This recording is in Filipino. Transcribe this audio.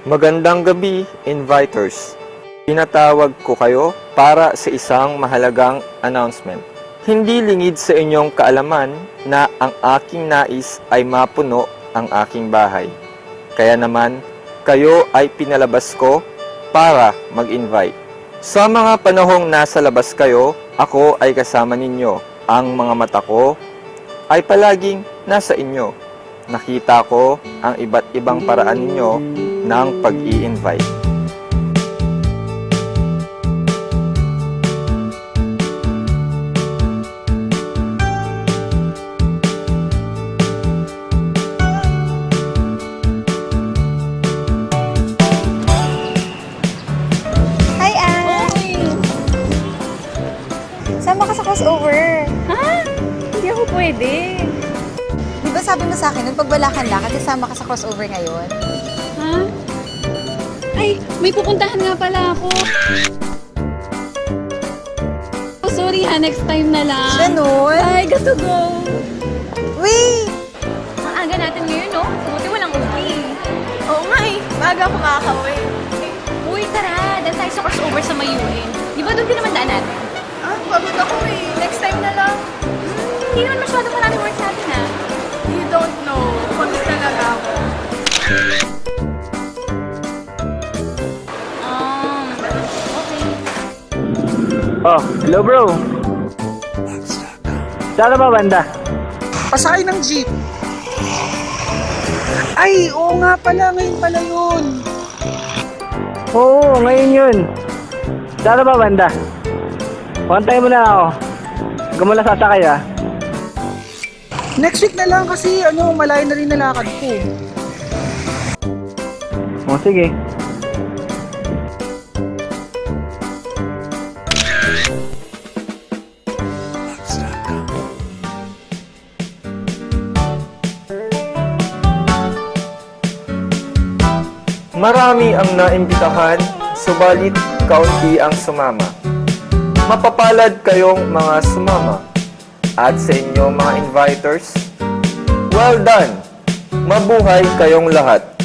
Magandang gabi, inviters. Pinatawag ko kayo para sa isang mahalagang announcement. Hindi lingid sa inyong kaalaman na ang aking nais ay mapuno ang aking bahay. Kaya naman, kayo ay pinalabas ko para mag-invite. Sa mga panahong nasa labas kayo, ako ay kasama ninyo. Ang mga mata ko ay palaging nasa inyo. Nakita ko ang iba't ibang paraan ninyo ng pag-i-invite. Hi, Ann! Sama ka sa crossover. Ha? Hindi ako pwede. Di ba sabi mo sa akin, nung pagbalakan lang, kasi sama ka sa crossover ngayon? Ha? Ay, may pupuntahan nga pala ako. Oh, sorry ha, next time na lang. Ganun? Ay, got to go. Wait! Ang aga natin ngayon, no? Buti walang uwi. Oo nga eh. Maaga ako makakauwi. Uy, tara. Dahil tayo sa crossover sa Mayuin. Di ba doon din naman daan natin? Ah, pagod ako eh. Next time na lang. Hindi naman masyado maraming work natin, ha? You don't know. Pagod talaga ako. Okay. Oh, hello bro. Saan ba banda? Pasakay ng jeep. Ay, oo nga pala, ngayon pala yun. Oo, ngayon yun. Saan ba banda? Pantay mo na ako. Huwag mo na sasakay ah. Next week na lang kasi malayo na rin nalakad ko. O sige. Marami ang naimbitahan, subalit kaunti ang sumama. Mapapalad kayong mga sumama. At sa inyo mga inviters, well done! Mabuhay kayong lahat!